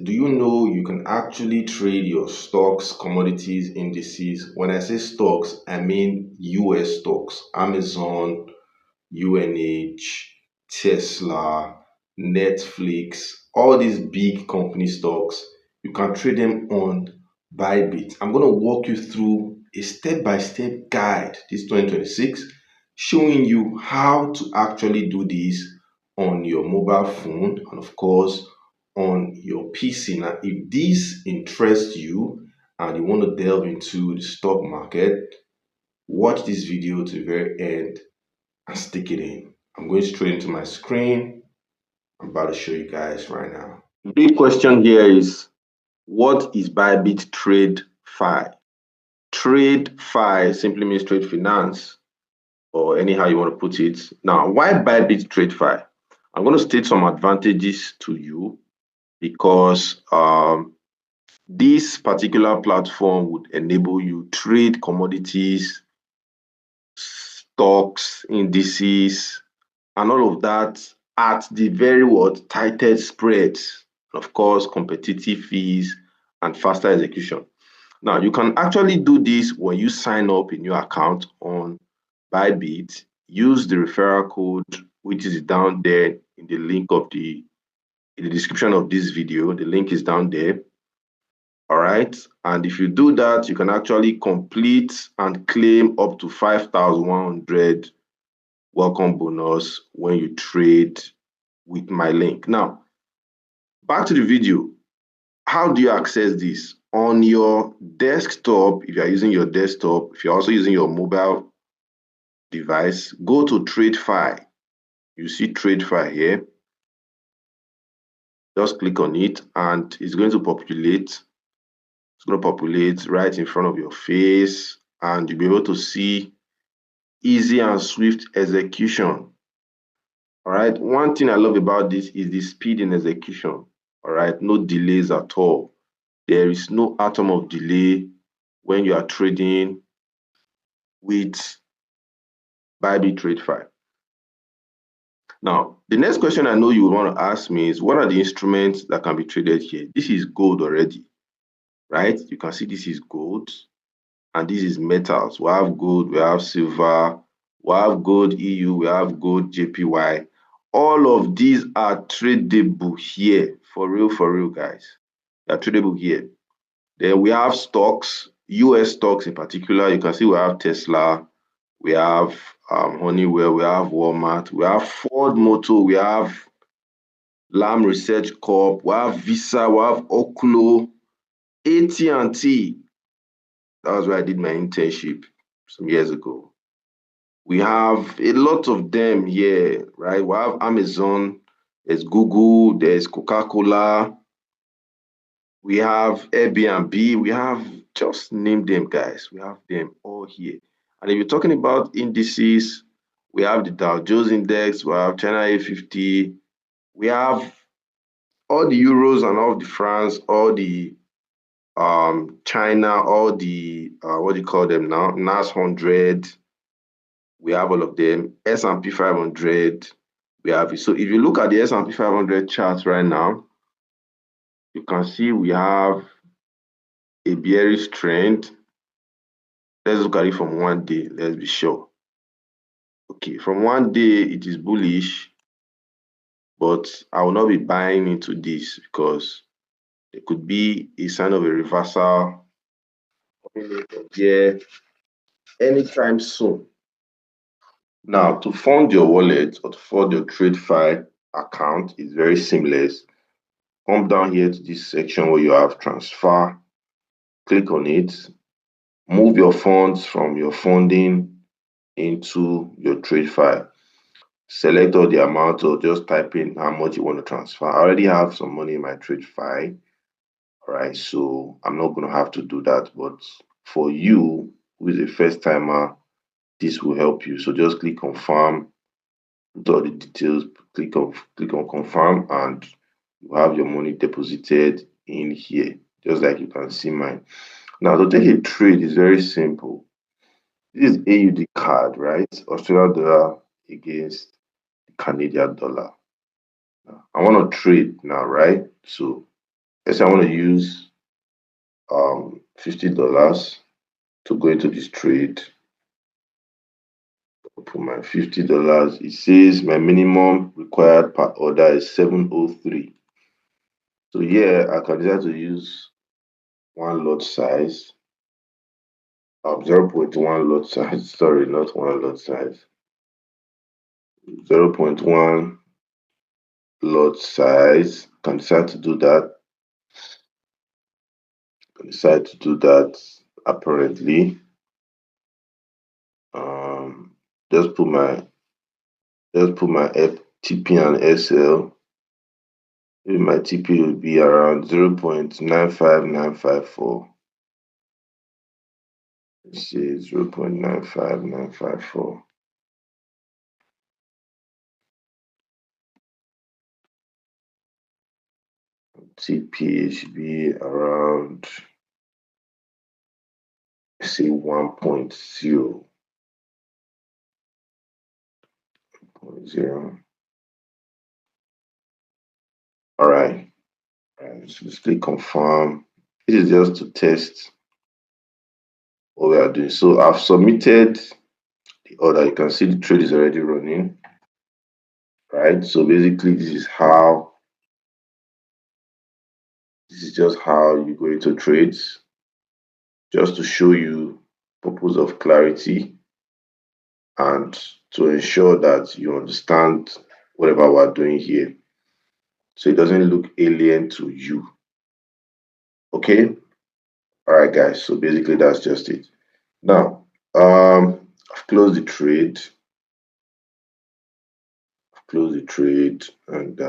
Do you know you can actually trade your stocks, commodities, indices? When I say stocks, I mean US stocks, Amazon, UNH, Tesla, Netflix, all these big company stocks. You can trade them on Bybit. I'm going to walk you through a step-by-step guide this 2026, showing you how to actually do this on your mobile phone and of course on your PC. Now, if this interests you and you want to delve into the stock market, watch this video to the very end and stick it in. I'm going straight into my screen. I'm about to show you guys right now. Big question here is, what is Bybit TradeFi? TradeFi simply means trade finance, or anyhow you want to put it. Now, why Bybit TradeFi? I'm going to state some advantages to you because this particular platform would enable you trade commodities, stocks, indices, and all of that at the very tightest spreads, of course, competitive fees and faster execution. Now, you can actually do this when you sign up in your account on Bybit. Use the referral code, which is down there in the link of in the description of this video. The link is down there. All right. And if you do that, you can actually complete and claim up to 5,100 welcome bonus when you trade with my link. Now, back to the video. How do you access this? On your desktop, if you're using your desktop, if you're also using your mobile device, go to TradeFi. You see TradeFi here. Just click on it and it's going to populate. It's going to populate right in front of your face and you'll be able to see easy and swift execution. All right. One thing I love about this is the speed in execution. All right. No delays at all. There is no atom of delay when you are trading with Bybit TradeFi. Now, the next question I know you would want to ask me is, what are the instruments that can be traded here? This is gold already, right? You can see this is gold and this is metals. We have gold, we have silver, we have gold EU, we have gold JPY. All of these are tradable here, for real, guys. They are tradable here. Then we have stocks, US stocks in particular. You can see we have Tesla, we have Honeywell, we have Walmart, we have Ford Motor, we have Lam Research Corp, we have Visa, we have Oklo, AT&T. That was where I did my internship some years ago. We have a lot of them here, right? We have Amazon, there's Google, there's Coca-Cola, we have Airbnb, we have, just name them, guys. We have them all here. And if you're talking about indices, we have the Dow Jones Index, we have China A50, we have all the euros and all the francs, all the China, all the what do you call them now? NAS 100. We have all of them. S&P 500. We have it. So if you look at the S&P 500 charts right now, you can see we have a bearish trend. Let's look at it from 1 day. Let's be sure. Okay, from 1 day it is bullish, but I will not be buying into this because there could be a sign of a reversal here anytime soon. Now, to fund your wallet or to fund your TradeFi account is very seamless. Come down here to this section where you have transfer, click on it, move your funds from your funding into your TradeFi. Select all the amount or just type in how much you want to transfer. I already have some money in my TradeFi. All right, so I'm not going to have to do that. But for you, who is a first timer, this will help you. So just click confirm, put all the details, click on confirm, and you have your money deposited in here, just like you can see mine. Now, to take a trade is very simple. This is AUD card, right? Australian dollar against the Canadian dollar. Now, I want to trade now, right? So let's say I want to use $50 to go into this trade. For my $50, it says my minimum required per order is 703. So here I can decide to use one lot size, 0.1 lot size, sorry, not one lot size, 0.1 lot size. Can decide to do that. Can decide to do that apparently. Um, just put my TP and SL. Maybe my TP will be around 0.95954. Let's see, 0.95954. TP should be around, say, 1.0. All right. So let's click confirm. This is just to test what we are doing. So I've submitted the order. You can see the trade is already running. Right. So basically, this is just how you go into trades. Just to show you purpose of clarity and to ensure that you understand whatever we're doing here, so it doesn't look alien to you. Okay. All right, guys. So basically, that's just it. Now, I've closed the trade. And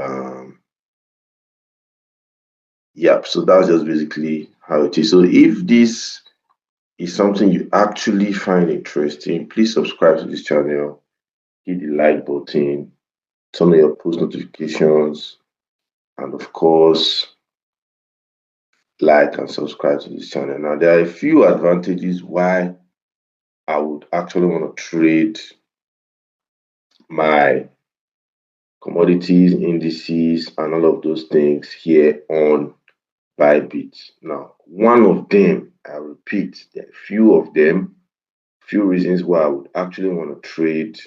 yep. So that's just basically how it is. So if this is something you actually find interesting, please subscribe to this channel, hit the like button, turn on your post notifications, and of course, like and subscribe to this channel. Now, there are a few advantages why I would actually want to trade my commodities, indices, and all of those things here on Bybit. Now, one of them, I repeat, there are a few of them, few reasons why I would actually want to trade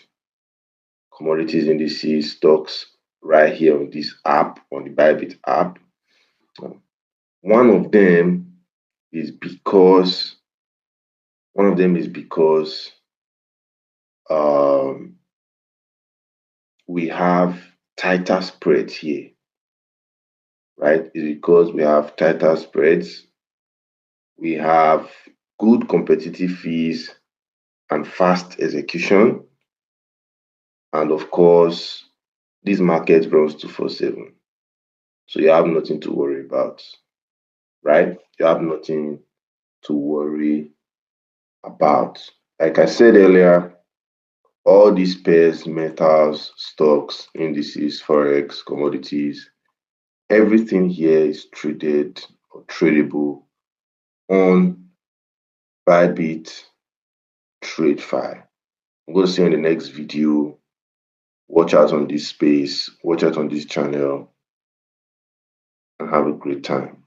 commodities, indices, stocks right here on this app, on the Bybit app. One of them is because we have tighter spreads here, right? It's because we have tighter spreads, we have good competitive fees and fast execution, and of course, this market runs 247. So you have nothing to worry about, right? You have nothing to worry about. Like I said earlier, all these pairs, metals, stocks, indices, forex, commodities, everything here is traded or tradable on Bybit TradeFi. I'm going to see you in the next video. Watch out on this space, watch out on this channel, and have a great time.